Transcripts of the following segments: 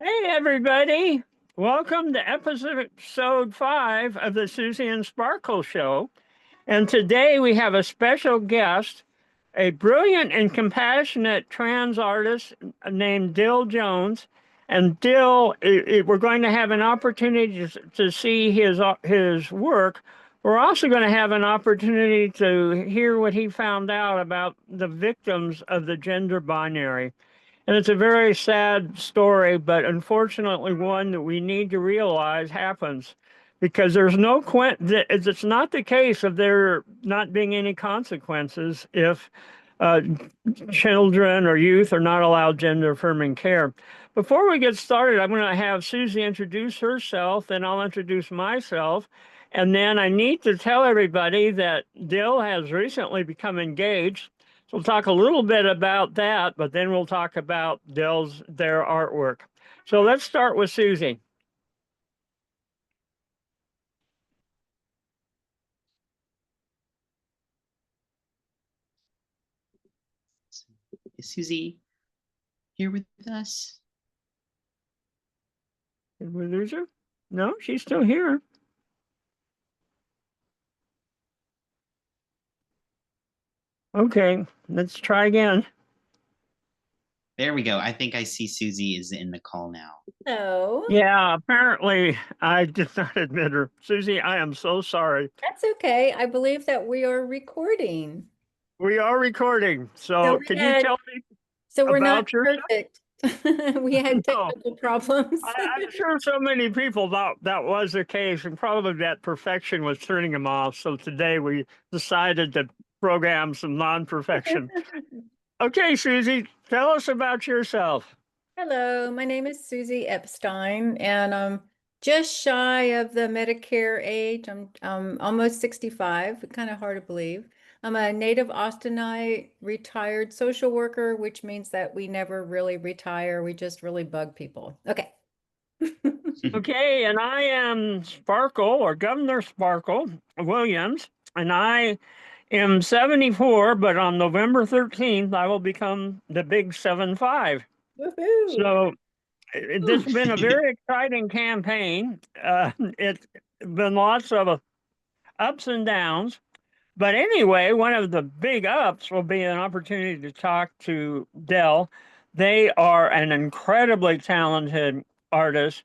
Hey, everybody. Welcome to episode 5 of the Susie and Sparkle Show. And today we have a special guest, a brilliant and compassionate trans artist named Dil Jones. And Dil, we're going to have an opportunity to see his work. We're also going to have an opportunity to hear what he found out about the victims of the gender binary. And it's a very sad story, but unfortunately one that we need to realize happens because there's no it's not the case of there not being any consequences if uh, children or youth are not allowed gender affirming care. Before we get started, I'm going to have Susie introduce herself, then I'll introduce myself. And then I need to tell everybody that Dil has recently become engaged. So we'll talk a little bit about that, but then we'll talk about their artwork. So let's start with Susie. Is Susie here with us? Did we lose her? No, she's still here. Okay, let's try again. There we go. I think I see Susie is in the call now. Hello. Yeah, apparently I did not admit her. Susie, I am so sorry. That's okay. I believe that we are recording. We are recording. So can you tell me So we're not about yourself? perfect. We had No. technical problems. I'm sure so many people thought that was the case, and probably that perfection was turning them off. So today we decided to program some non-perfection. Okay, Susie, tell us about yourself. Hello, my name is Susie Epstein, and I'm just shy of the Medicare age. I'm almost 65, kind of hard to believe. I'm a native Austinite retired social worker, which means that we never really retire. We just really bug people. Okay. Okay, and I am Sparkle or Governor Sparkle Williams, and I am 74, but on November 13th, I will become the big 7-5. Woohoo. So this has been a very exciting campaign. It's been lots of ups and downs. But anyway, one of the big ups will be an opportunity to talk to Dell. They are an incredibly talented artist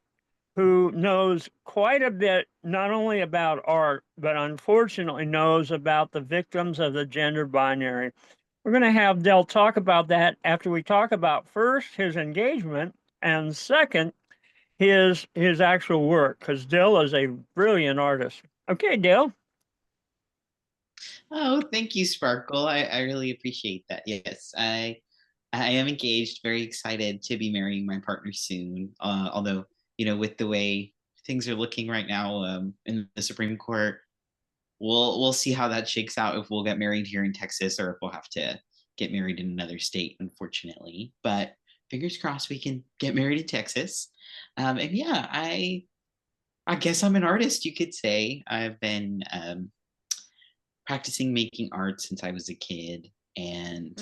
who knows quite a bit, not only about art, but unfortunately knows about the victims of the gender binary. We're going to have Dell talk about that after we talk about first his engagement and second his actual work, because Dell is a brilliant artist. Okay, Dell. Oh, thank you, Sparkle. I really appreciate that. Yes, I am engaged, very excited to be marrying my partner soon. Although, with the way things are looking right now in the Supreme Court, we'll see how that shakes out if we'll get married here in Texas or if we'll have to get married in another state, unfortunately. But fingers crossed we can get married in Texas. And yeah, I guess I'm an artist, you could say. I've been practicing making art since I was a kid. And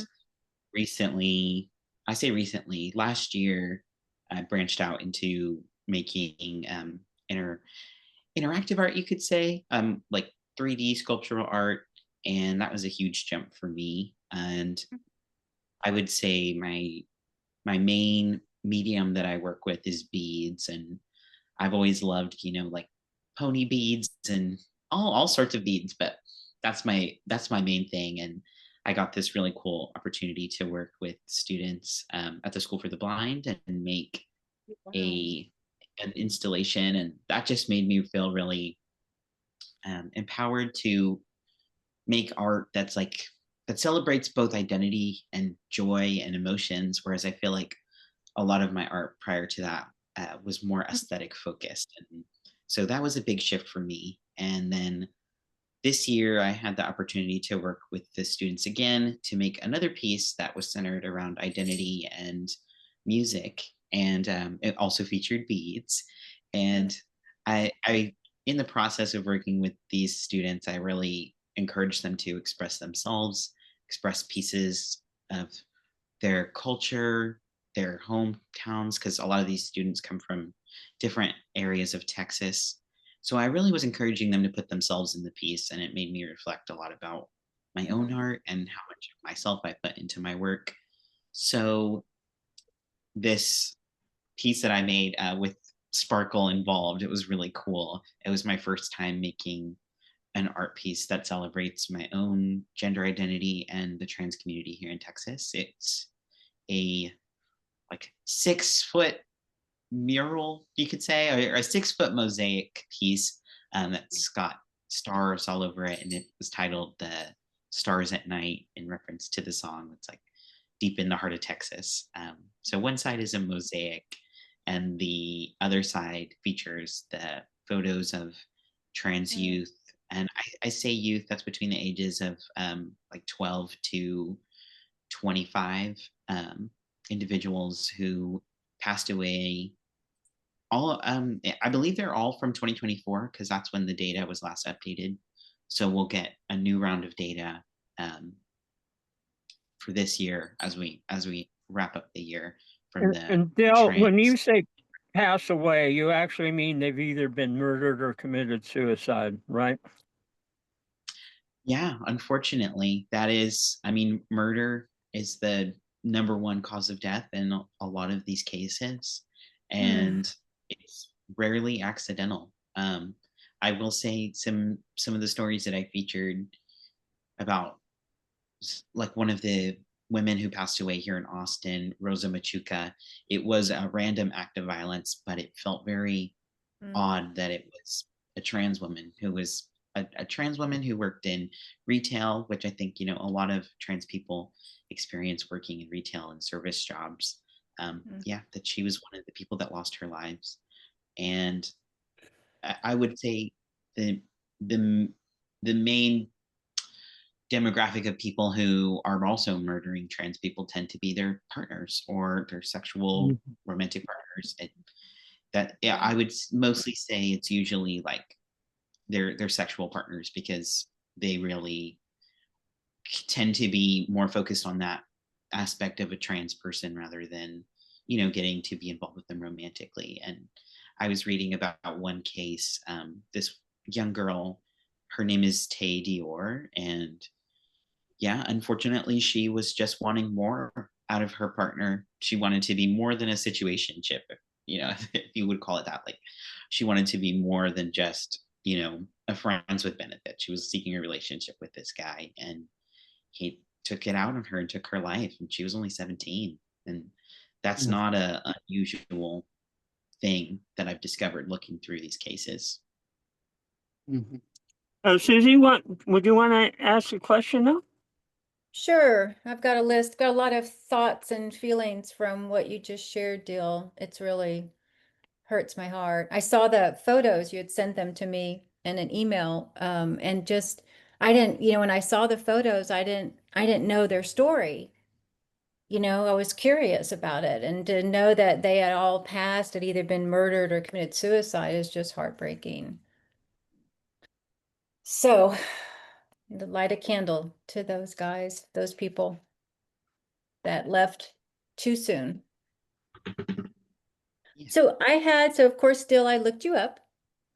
recently, I say recently, last year, I branched out into making interactive art, you could say, like 3D sculptural art. And that was a huge jump for me. And I would say my main medium that I work with is beads. And I've always loved, like pony beads and all sorts of beads, but that's my main thing. And I got this really cool opportunity to work with students at the School for the Blind and make a an installation, and that just made me feel really empowered to make art that celebrates both identity and joy and emotions. Whereas I feel like a lot of my art prior to that was more aesthetic focused, and so that was a big shift for me. And then this year, I had the opportunity to work with the students again to make another piece that was centered around identity and music, and it also featured beads. And I, in the process of working with these students, I really encourage them to express themselves, express pieces of their culture, their hometowns, because a lot of these students come from different areas of Texas. So I really was encouraging them to put themselves in the piece, and it made me reflect a lot about my own Mhm. art and how much of myself I put into my work. So this piece that I made with Sparkle involved, it was really cool. It was my first time making an art piece that celebrates my own gender identity and the trans community here in Texas. It's a like 6 foot mural, you could say, or a 6 foot mosaic piece that's got stars all over it, and it was titled "The Stars at Night" in reference to the song that's like deep in the heart of Texas. So one side is a mosaic, and the other side features the photos of trans Mm. youth. And I say youth, that's between the ages of like 12 to 25 individuals who passed away. All I believe they're all from 2024 because that's when the data was last updated. So we'll get a new round of data um, for this year as we wrap up the year from the And Dale, when you trans. say pass away, you actually mean they've either been murdered or committed suicide, right? Yeah, unfortunately, that is, I mean, murder is the number one cause of death in a lot of these cases, Mm. and it's rarely accidental. I will say some of the stories that I featured about like one of the women who passed away here in Austin, Rosa Machuca. It was a random act of violence, but it felt very Mm. odd that it was a trans woman who was a trans woman who worked in retail, which I think, a lot of trans people experience working in retail and service jobs. Mm. Yeah, that she was one of the people that lost her lives. And I would say the the the main demographic of people who are also murdering trans people tend to be their partners or their sexual Mhm. romantic partners. That yeah, Yeah. I would mostly say it's usually like their sexual partners because they really tend to be more focused on that aspect of a trans person rather than getting to be involved with them romantically. And I was reading about one case, this young girl, her name is Tay Dior, and yeah, unfortunately she was just wanting more out of her partner. She wanted to be more than a situationship, if you would call it that. Like she wanted to be more than just a friends with benefit. She was seeking a relationship with this guy, and he took it out on her and took her life, and she was only 17. And that's Mhm. not a unusual thing that I've discovered looking through these cases. Mhm. Susie, would you want to ask a question now? Sure. I've got a list, got a lot of thoughts and feelings from what you just shared, Dil. It's really hurts my heart. I saw the photos, you had sent them to me in an email, and just I didn't, when I saw the photos, I didn't know their story. I was curious about it, and to know that they had all passed, had either been murdered or committed suicide is just heartbreaking. So, to light a candle to those guys, those people that left too soon. Yeah. So of course, still I looked you up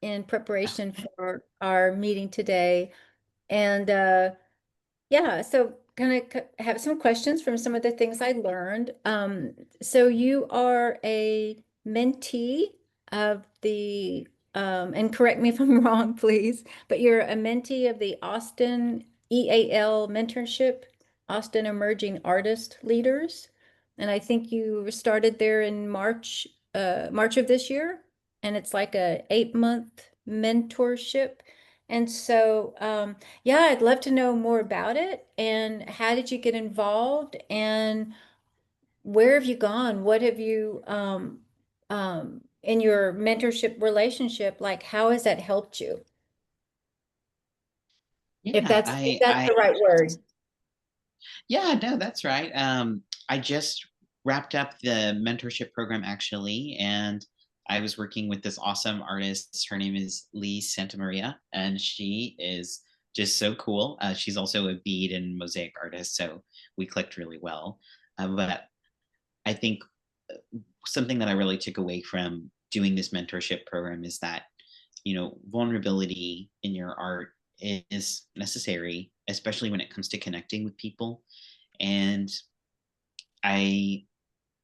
in preparation for our meeting today. And yeah, so kind of have some questions from some of the things I learned. So you are a mentee of the, and correct me if I'm wrong, please, but you're a mentee of the Austin EAL mentorship, Austin Emerging Artist Leaders. And I think you started there in March of this year, and it's like a 8-month mentorship. And so, yeah, I'd love to know more about it. And how did you get involved? And where have you gone? What have you, in your mentorship relationship, like how has that helped you? If Yeah, that's the right word. yeah, no, that's right. I just wrapped up the mentorship program actually, and I was working with this awesome artist. Her name is Lee Santamaria, and she is just so cool. She's also a bead and mosaic artist, so we clicked really well. But I think something that I really took away from doing this mentorship program is that, vulnerability in your art is necessary, especially when it comes to connecting with people. And I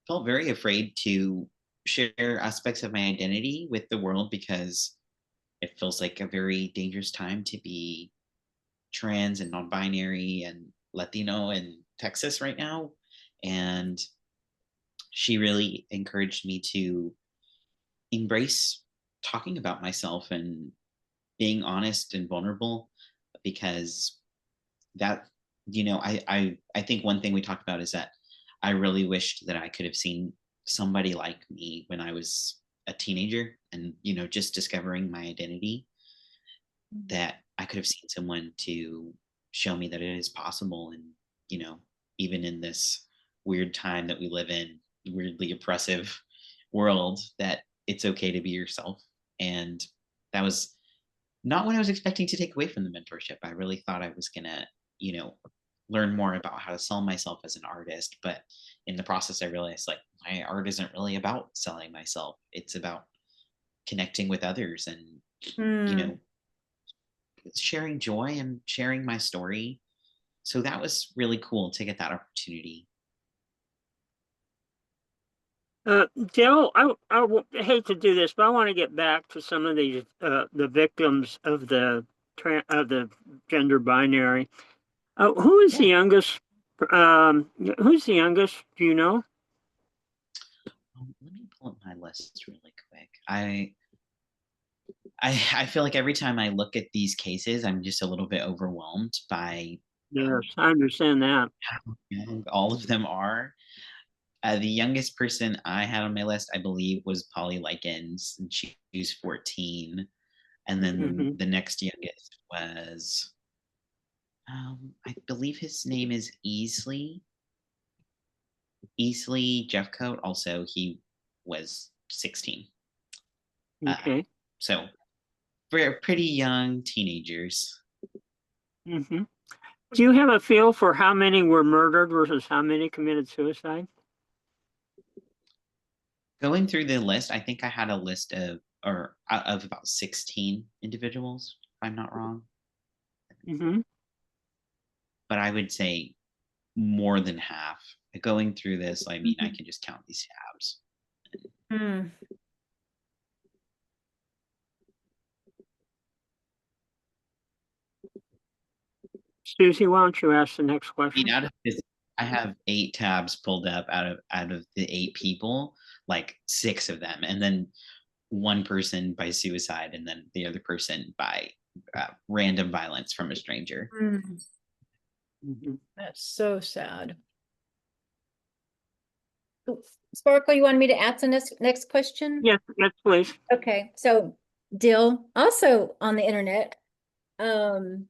felt very afraid to share aspects of my identity with the world because it feels like a very dangerous time to be trans and non-binary and Latino in Texas right now. And she really encouraged me to embrace talking about myself and being honest and vulnerable because that I think one thing we talked about is that I really wished that I could have seen somebody like me when I was a teenager and just discovering my identity, that I could have seen someone to show me that it is possible. And even in this weird time that we live in, weirdly oppressive world, that it's okay to be yourself. And that was not what I was expecting to take away from the mentorship. I really thought I was gonna learn more about how to sell myself as an artist, but in the process I realized like my art isn't really about selling myself. It's about connecting with others and Mm. sharing joy and sharing my story. So that was really cool to get that opportunity. Dil, hate to do this, but I want to get back to some of these the victims of the gender binary. Who is the Yeah. youngest? Who's the youngest? Do you know? Let me pull up my list really quick. I feel like every time I look at these cases, I'm just a little bit overwhelmed by Yes, I understand that. how young all of them are. The youngest person I had on my list, I believe, was Polly Likens, and she was 14. And then Hmm. the next youngest was, I believe his name is Easley Jeffcoat. Also, he was 16. Okay. So we're pretty young teenagers. Hmm. Do you have a feel for how many were murdered versus how many committed suicide? Going through the list, I think I had a list of about 16 individuals, if I'm not wrong. Hmm. But I would say more than half. Going through this, I mean, I Mhm. can just count these tabs. Mm. Susie, why don't you ask the next I mean, question? out of this, I have 8 tabs pulled up out of the 8 people, like 6 of them, and then one person by suicide, and then the other person by random violence from a stranger. Mm. Hmm. That's so sad. Ooh, Sparkle, you wanted me to ask the next question? Yes, yes, please. Okay, so Dill, also on the internet, um,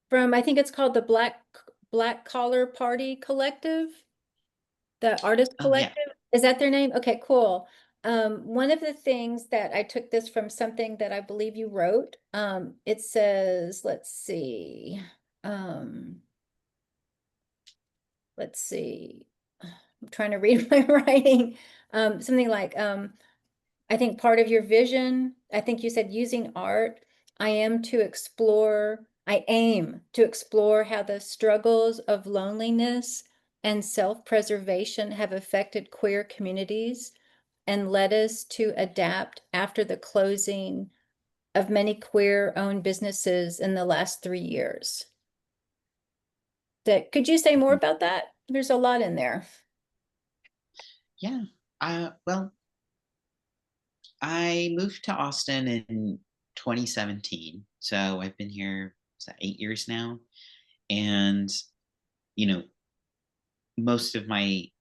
from I think it's called the Black Collar Party Collective, the artist Oh yeah. collective. Is that their name? Okay, cool. One of the things that I took this from something that I believe you wrote. It says, um, let's see. I'm trying to read my writing. Something like, I think part of your vision, I think you said using art, I aim to explore how the struggles of loneliness and self-preservation have affected queer communities and led us to adapt after the closing of many queer-owned businesses in the last 3 years. Could you say more Mhm. about that? There's a lot in there. Yeah. Well, I moved to Austin in 2017, so I've been here, is that 8 years now? And you know, most of my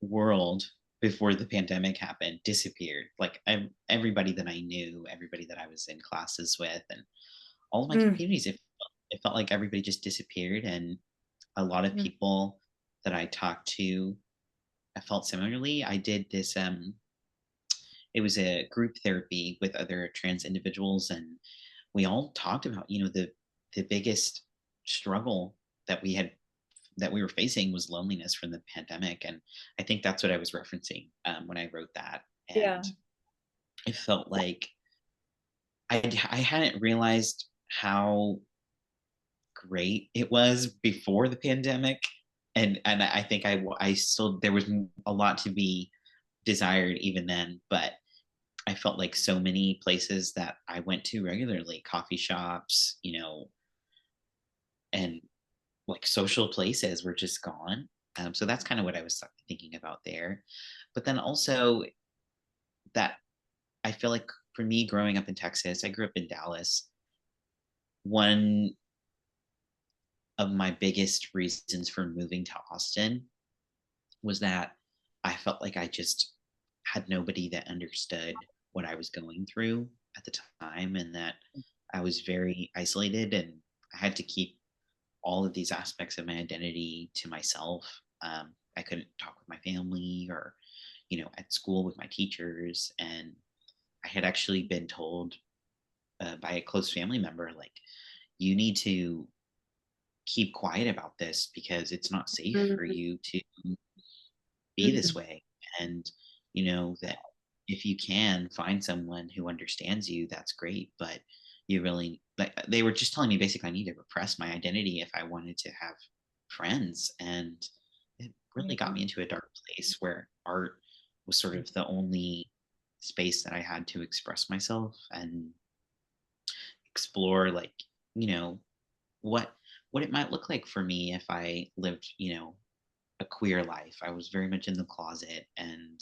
world before the pandemic happened disappeared. Like everybody that I knew, everybody that I was in classes with, and all of my Mm, communities, it felt like everybody just disappeared. And a lot of mm, people that I talked to, I felt similarly. I did this. It was a group therapy with other trans individuals, and we all talked about the biggest struggle that we had that we were facing was loneliness from the pandemic, and I think that's what I was referencing when I wrote that. Yeah. And it felt like I hadn't realized how great it was before the pandemic, and I think I still, there was a lot to be desired even then, but I felt like so many places that I went to regularly, coffee shops, and like social places were just gone. So that's kind of what I was thinking about there. But then also that I feel like for me growing up in Texas, I grew up in Dallas. One of my biggest reasons for moving to Austin was that I felt like I just had nobody that understood what I was going through at the time, and that I was very isolated and I had to keep all of these aspects of my identity to myself. I couldn't talk with my family or, at school with my teachers. And I had actually been told by a close family member, like, you need to keep quiet about this because it's not safe for Mhm. you to be this Mhm. way. And, that if you can find someone who understands you, that's great. But you really, like, they were just telling me basically I need to repress my identity if I wanted to have friends. And it really got me into a dark place where art was sort of the only space that I had to express myself and explore, like, you know, what what it might look like for me if I lived, a queer life. I was very much in the closet, and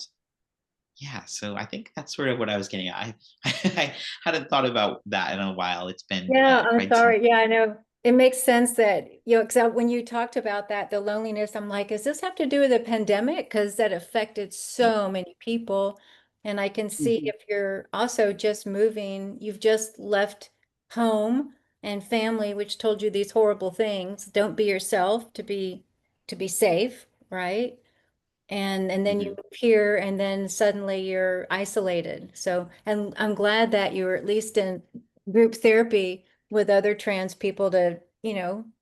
yeah, so I think that's sort of what I was getting at. I hadn't thought about that in a while. It's been Yeah, I'm quite some. sorry. Yeah, I know. It makes sense that, because when you talked about that, the loneliness, I'm like, does this have to do with the pandemic? Because that affected so many people. And I can see Mhm. if you're also just moving, you've just left home and family, which told you these horrible things. Don't be yourself to be safe, right? And then you Mhm. move here and then suddenly you're isolated. So, and I'm glad that you're at least in group therapy with other trans people to,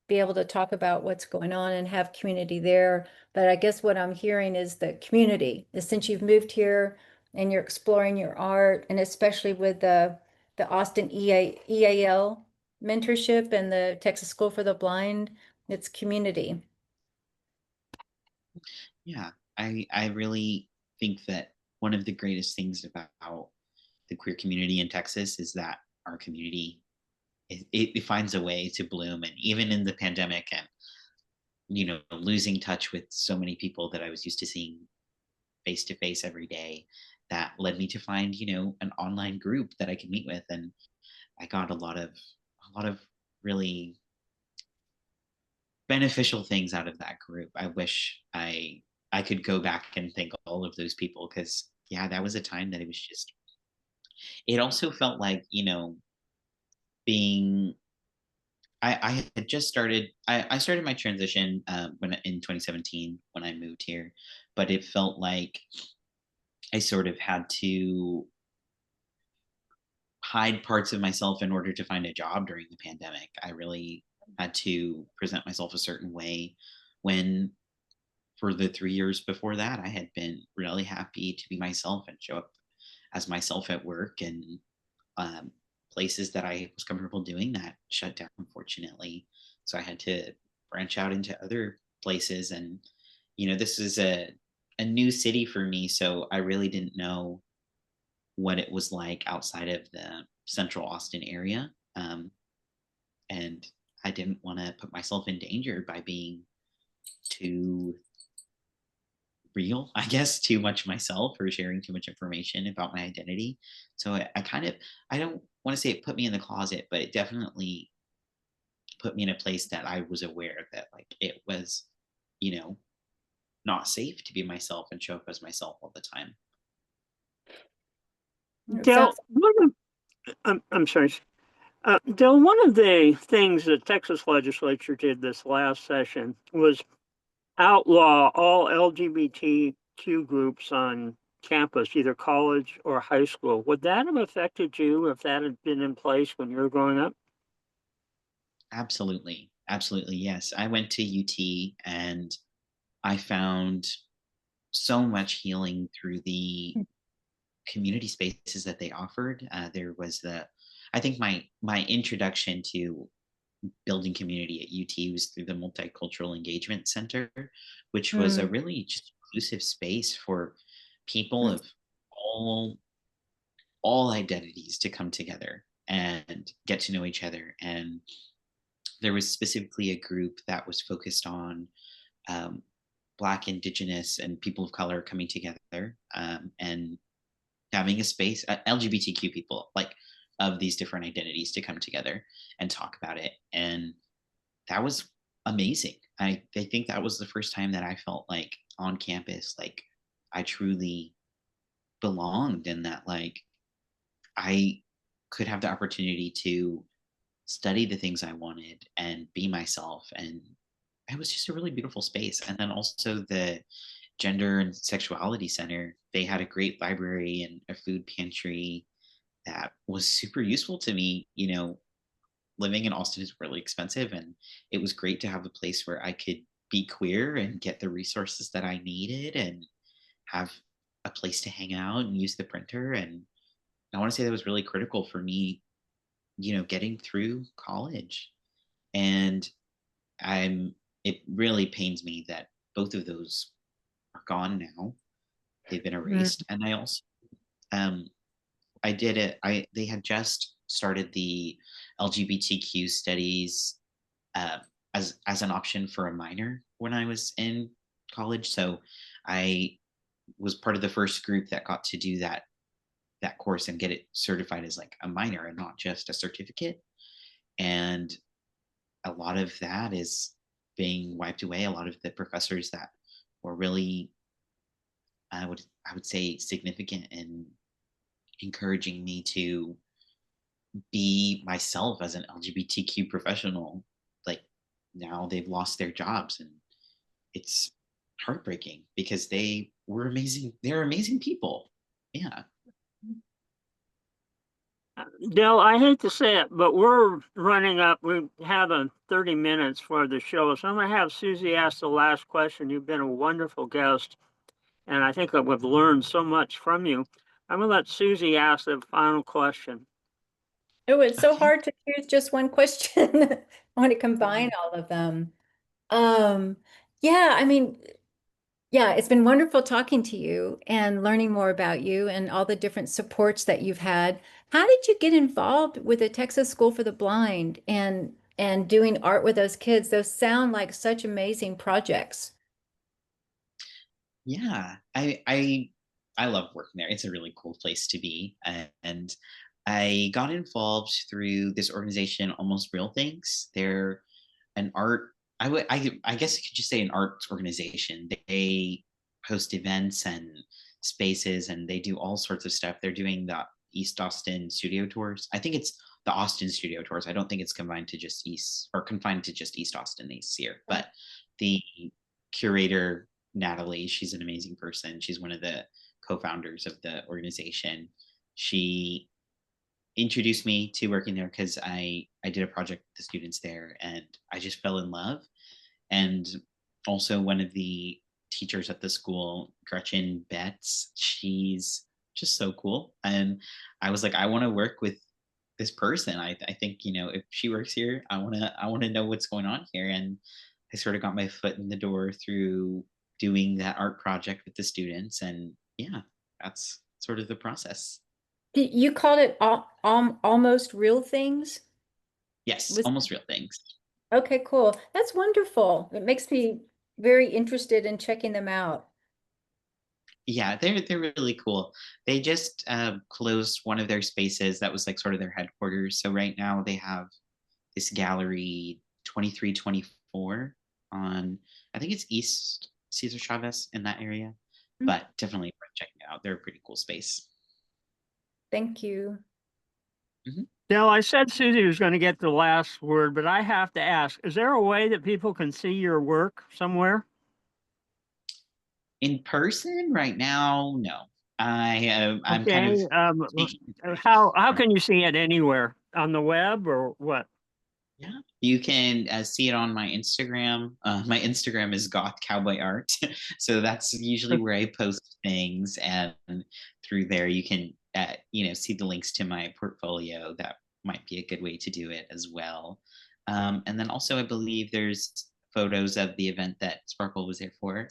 be able to talk about what's going on and have community there. But I guess what I'm hearing is the community is, since you've moved here and you're exploring your art, and especially with the Austin EAL mentorship and the Texas School for the Blind, it's community. Yeah, I really think that one of the greatest things about the queer community in Texas is that our community it finds a way to bloom, and even in the pandemic, and losing touch with so many people that I was used to seeing face to face every day, that led me to find an online group that I could meet with, and I got a lot of really beneficial things out of that group. I wish I could go back and thank all of those people, because yeah, that was a time that it was just, it also felt like, being I had just started I started my transition when in 2017 when I moved here, but it felt like I sort of had to hide parts of myself in order to find a job during the pandemic. I really had to present myself a certain way when for the 3 years before that, I had been really happy to be myself and show up as myself at work, and um, places that I was comfortable doing that shut down, unfortunately. So I had to branch out into other places. And, this is a new city for me. So I really didn't know what it was like outside of the central Austin area. And I didn't want to put myself in danger by being too real, I guess, too much myself, or sharing too much information about my identity. So I kind of, I don't want to say it put me in the closet, but it definitely put me in a place that I was aware that, like, it was, you know, not safe to be myself and show up as myself all the time. It Dil, sounds I'm sorry. Dil, one of the things the Texas legislature did this last session was outlaw all LGBTQ groups on campus, either college or high school. Would that have affected you if that had been in place when you were growing up? Absolutely. absolutely. Yes. I went to UT and I found so much healing through the community spaces that they offered. There was I think my introduction to building community at UT was through the Multicultural Engagement Center, which was a Mm, really just inclusive space for people mm, of all all identities to come together and get to know each other. And there was specifically a group that was focused on um, Black, Indigenous, and people of color coming together and having a space, LGBTQ people, like of these different identities to come together and talk about it. And that was amazing. I think that was the first time that I felt like on campus, like I truly belonged and that like I could have the opportunity to study the things I wanted and be myself. And it was just a really beautiful space. And then also the Gender and Sexuality Center, they had a great library and a food pantry that was super useful to me. You know, living in Austin is really expensive, and it was great to have a place where I could be queer and get the resources that I needed and have a place to hang out and use the printer. And I want to say that was really critical for me, you know, getting through college. And I'm it really pains me that both of those are gone now. They've been Mm. erased. And I also um I did it. They had just started the LGBTQ studies uh, as an option for a minor when I was in college. So I was part of the first group that got to do that course and get it certified as like a minor and not just a certificate. And a lot of that is being wiped away. A lot of the professors that were really I would say significant in encouraging me to be myself as an LGBTQ professional. Like now they've lost their jobs and it's heartbreaking because they were amazing. They're amazing people. Yeah. Dell, I hate to say it, but we're running up. We have a 30 minutes for the show. So I'm going to have Susie ask the last question. You've been a wonderful guest, and I think that we've learned so much from you. I'm going to let Susie ask the final question. Oh, it's so Okay. hard to choose just one question. I want to combine all of them. Um, yeah, I mean, yeah, it's been wonderful talking to you and learning more about you and all the different supports that you've had. How did you get involved with the Texas School for the Blind and doing art with those kids? Those sound like such amazing projects. Yeah. I love working there. It's a really cool place to be. And I got involved through this organization, Almost Real Things. They're an art I guess I could just say an arts organization. They host events and spaces and they do all sorts of stuff. They're doing the East Austin studio tours. I think it's the Austin studio tours. I don't think it's confined to just East Austin this year. But the curator, Natalie, she's an amazing person. She's one of the co-founders of the organization. She introduced me to working there because I did a project with the students there and I just fell in love. And also one of the teachers at the school, Gretchen Betts, she's just so cool. And I was like, I want to work with this person. I think, you know, if she works here, I wanna know what's going on here. And I sort of got my foot in the door through doing that art project with the students. And yeah, that's sort of the process. You called it almost real things? Yes, Was almost real things. okay, cool. That's wonderful. It makes me very interested in checking them out. Yeah, they're really cool. They just closed one of their spaces that was like sort of their headquarters. So right now they have this gallery 2324 on I think it's East Cesar Chavez in that area, but definitely worth checking it out. They're a pretty cool space. Thank you. Mhm. Dell, I said Susie was going to get the last word, but I have to ask, is there a way that people can see your work somewhere? In person right now, no. I'm kind of Okay. speaking How from can you see it anywhere on the web or what? Yeah, you can see it on my Instagram. My Instagram is Goth Cowboy Art, so that's usually where I post things, and through there you can, see the links to my portfolio. That might be a good way to do it as well. And then also, I believe there's photos of the event that Sparkle was there for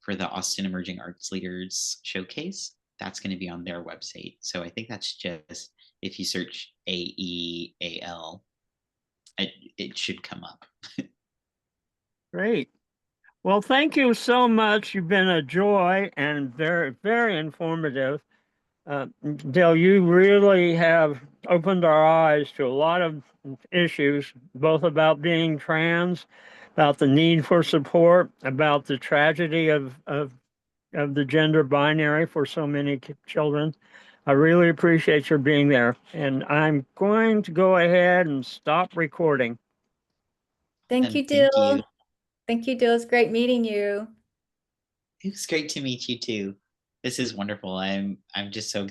the Austin Emerging Arts Leaders Showcase. That's going to be on their website. So I think that's just if you search AEAL. It should come up. Great. Well, thank you so much. You've been a joy and very, very informative. Dil, you really have opened our eyes to a lot of issues, both about being trans, about the need for support, about the tragedy of the gender binary for so many children. I really appreciate your being there. And I'm going to go ahead and stop recording. Thank And you, thank Dil. you. Thank you, Dil. It's great meeting you. It was great to meet you too. This is wonderful. I'm just so excited